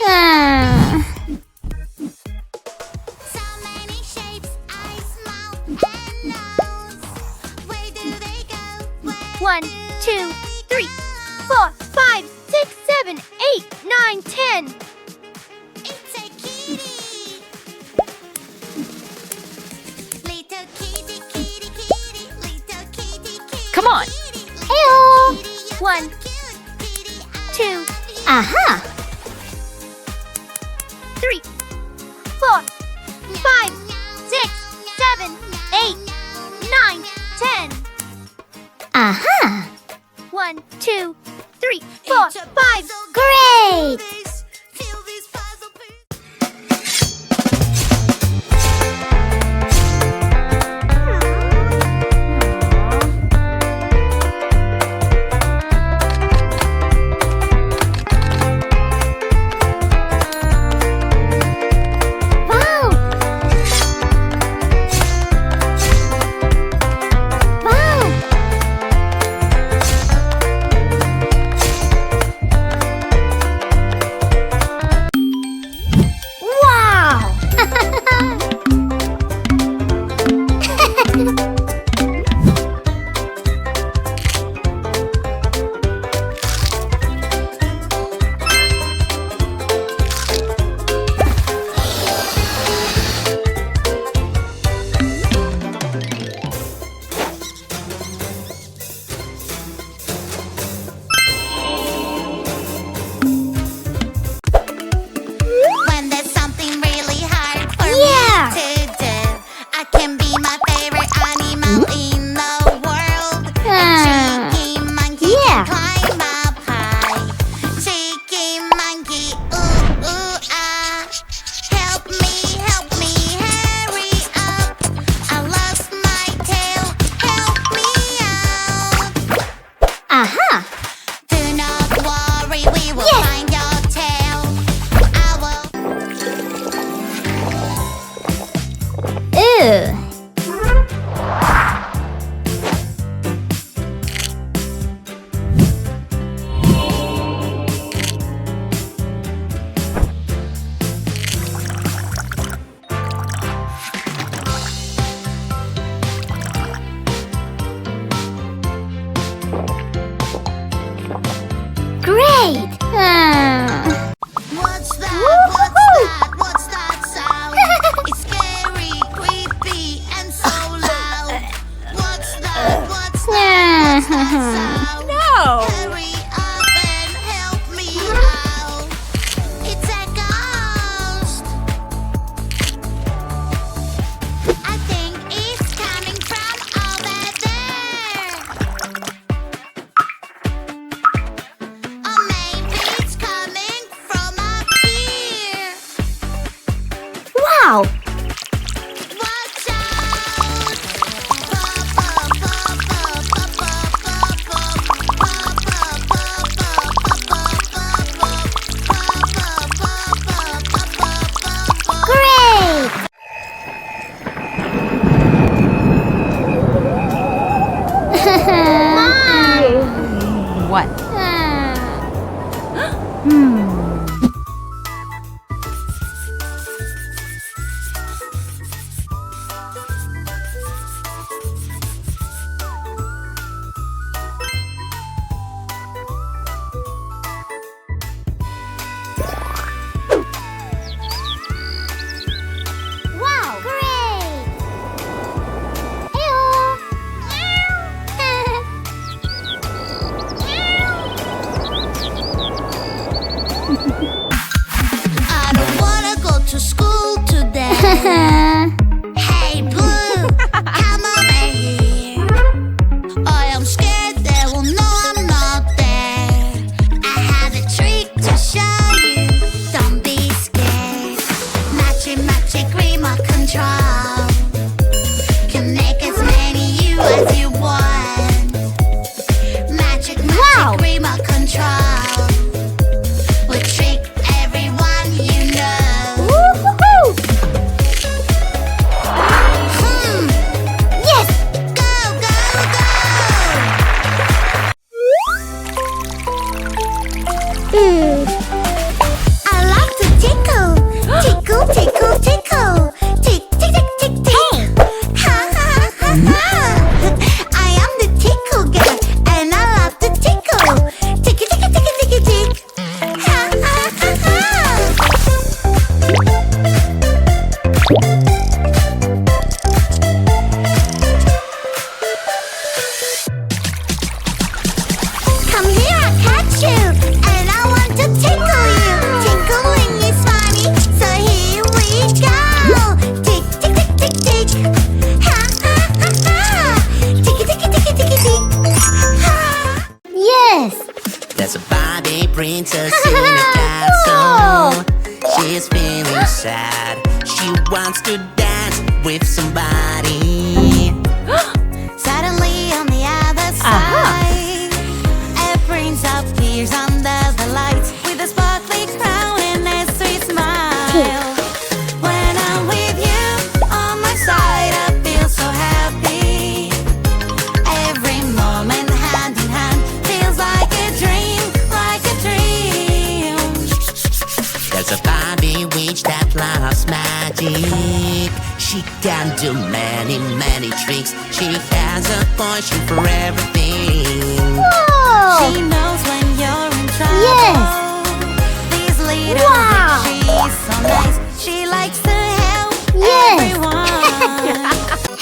1, 2, 3, 4, 5, 6, 7, 8, 9, 10. It's a kitty. Little kitty, kitty, kitty. Little kitty, kitty. Come on. Ew. 1, 2, Aha! 3, 4, 5, 6, 7, 8, 9, 10. Aha! 1, 2, 3, 4, 5. Great! Feel these puzzle pieces. Wow! Wow! When there's something really hard for Yeah. me to do, I can be my favorite animal in the world. A cheeky monkey Yeah. can climb up high. Cheeky monkey, ooh, ooh, ah. Help me, hurry up. I lost my tail, help me out. Aha! Do not worry, we will Yes. find your tail. I will. Ew! Great! What's that? Woo-hoo-hoo. What's that sound? It's scary, creepy, and so loud. What's that? What's that sound? No! Hurry up and help me out. It's a ghost. I think it's coming from over there. Or maybe it's coming from up here. Wow! Watch out! Great! What? Wow! Great! I don't wanna go to school today. Hey Blue, come over here. I am scared they will know I'm not there. I have a trick to show you. Don't be scared. Magic remote control can make as many you as you want. Magic Wow. remote control will trick everyone you know. Woo-hoo-hoo. Yes! Go, go, go! There's a Barbie princess in a castle. She's feeling sad. She wants to dance with somebody. Suddenly on the other side, a prince appears under the lights with a sparkly crown and a sweet smile. When I'm with you on my side, I feel so happy. Every moment hand in hand feels like a dream, like a dream. There's a Barbie witch that loves magic. She can do many, many tricks. She has a potion for everything. She knows when you're in trouble. Yes. This little Wow. bitch, she's so nice. She likes to help Yes. everyone.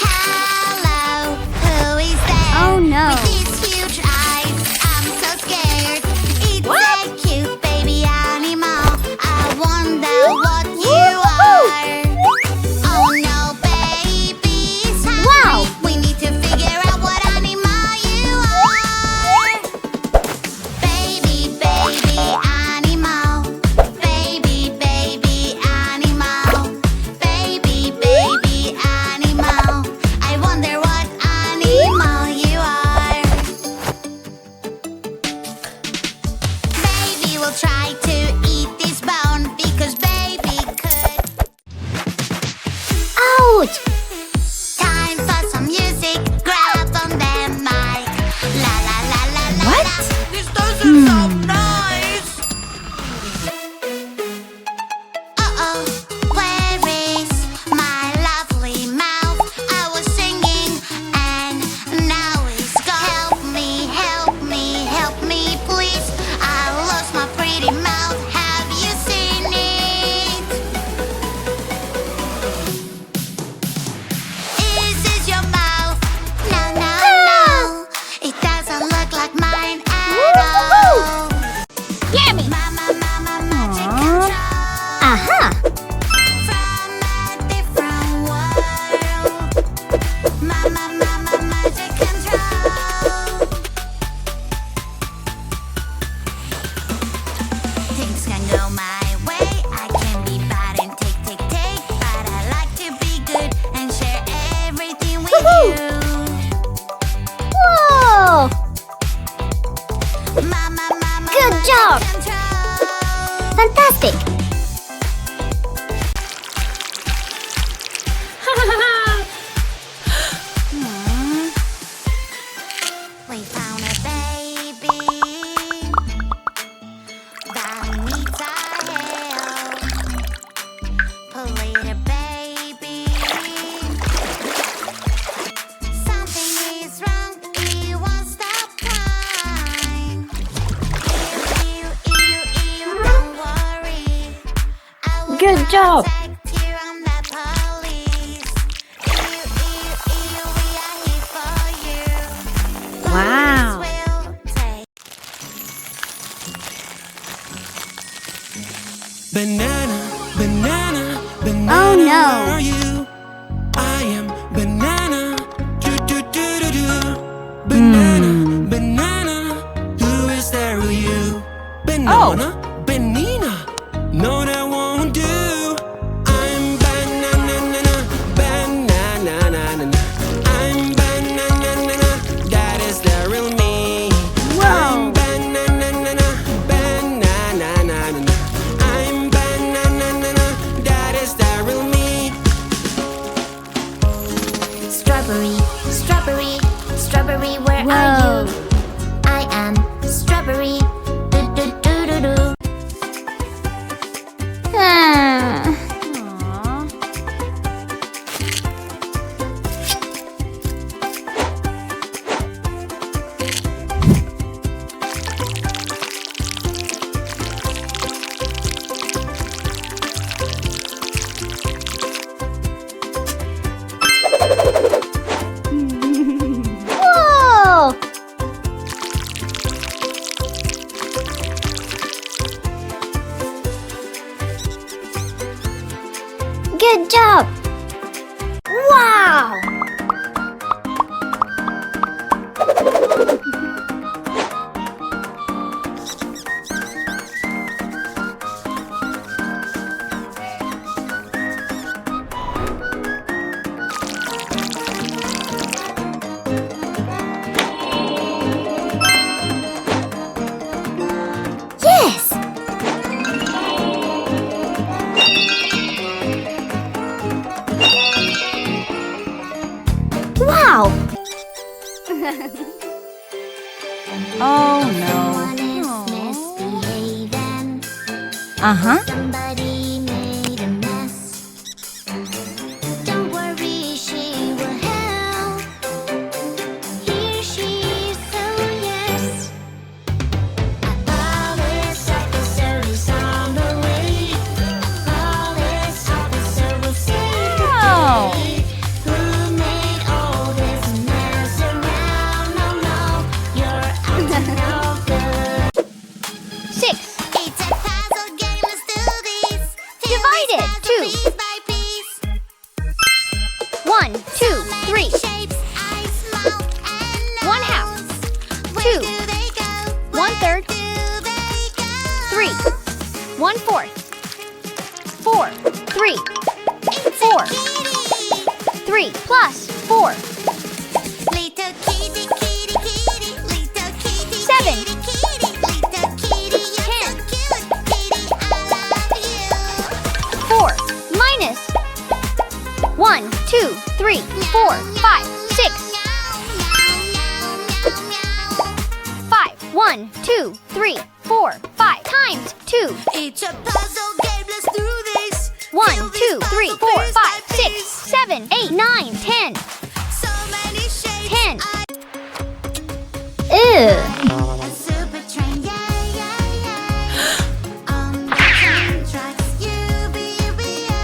Hello, who is there? Oh, no. With these huge eyes, I'm so scared. It's a cute baby animal. I wonder what you are. Oh no, baby, sorry. Wow. We need to figure out what animal you are. Baby, baby animal. Baby, baby animal. Baby, baby animal. I wonder what animal you are. Baby will try to eat this bone because baby could. Ouch! Time for some music. Grab on the mic. La la la la la. What? La. This doesn't sound nice. Uh-oh, where is my lovely mouth? I was singing and now it's gone. Help me, please. I lost my pretty mouth. Have you seen it? Is this your mouth? No, no, no. It doesn't look like mine at all. Yummy! Mama, mama, magic control. Aha! From a different world. Mama, mama, magic control. Things can go my way. I can be bad and take. But I like to be good and share everything with you. Whoa! Mama, mama, Good magic job. control. Fantastic! We found a baby that needs our help. Little baby, something is wrong. He won't stop crying. Don't worry. I will Good job. protect you. I'm the police. We are here for you. Wow. Will take. Banana, banana, banana. Oh, no. Where are you? I am banana. Do do do do do. Banana, banana. Who is there with you? Banana, banana. No, that won't do. I'm banana, banana. I'm banana. That is the real me. I'm banana, banana. I'm banana. That is the real me. Strawberry, strawberry, strawberry, where Whoa. are you? I am strawberry. Do do do do do. Oh no. Uh-huh. Somebody made a mess. Don't worry, she will help. Here she is, oh yes. Police officer is on the way. Police officer will save the Oh. day. Who made all this mess around? No, no, you're out to no good. 6. It's a puzzle game, let's do this. Divided, two. Piece by piece. 1, 2, 3. Shapes, eyes, mouth, and 1 half. nose. 2. Where do they go? 1 third. Do they go? 3. 1 fourth. 4. 3. It's 4. a kitty. 3 plus 4. Little kitty, kitty, kitty. Little kitty, 7. kitty, kitty. Little kitty, you're 10. so cute. Kitty, I love you. 4 minus 1, 2, 3, 4, 5, 6. 5. 1, 2, 3, 4, 5 times 2. It's a puzzle game, let's do this. 1, Fill 2, this 3, puzzle 4, piece by 5, 6, piece. 7, 8, 9, 10. So many shapes. 10. Ew. A super train, yeah, yeah, yeah. On the train tracks, UBBA.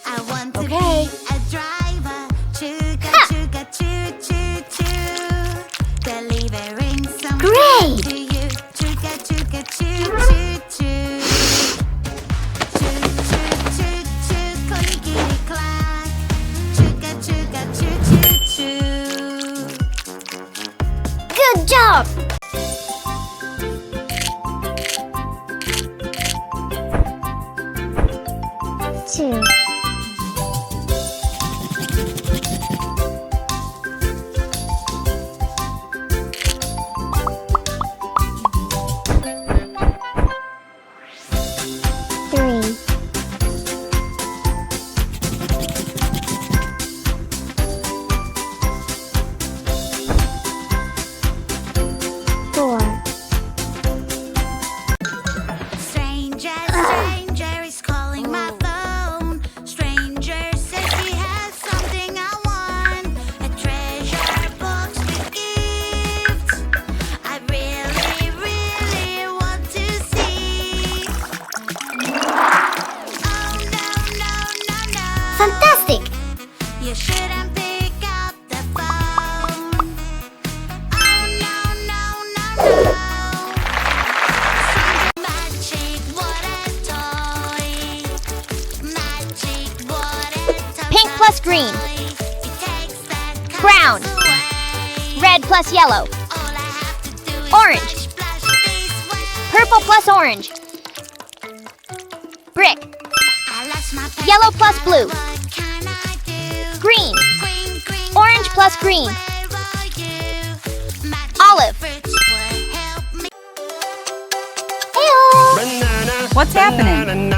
I want to Okay. be a driver. Chugga, Ha! chugga, choo, choo, choo. Delivering something Great. to you. Chugga, chugga, choo, choo, choo. Choo, choo, choo, choo. Clickety clack. Chugga, chugga, choo, choo, choo. Good job. Two. Three. 4. Stranger, stranger is calling my phone. Stranger says he has something I want. A treasure box with gifts. I really, really want to see. Oh no, no, no, no. Fantastic. You shouldn't pick up the phone. Oh no, no, no, no. Magic, what a toy. Magic, what a toy. Pink plus green. It takes the Brown. colors away. Red plus yellow. All I have to do is Orange. splash, splash this way. Purple plus orange. Brick. I lost my pen. Yellow plus blue. What can I do? Green. Green, green, Orange plus green. where are you? Magic Olive. fruits will help me. Ew. What's happening?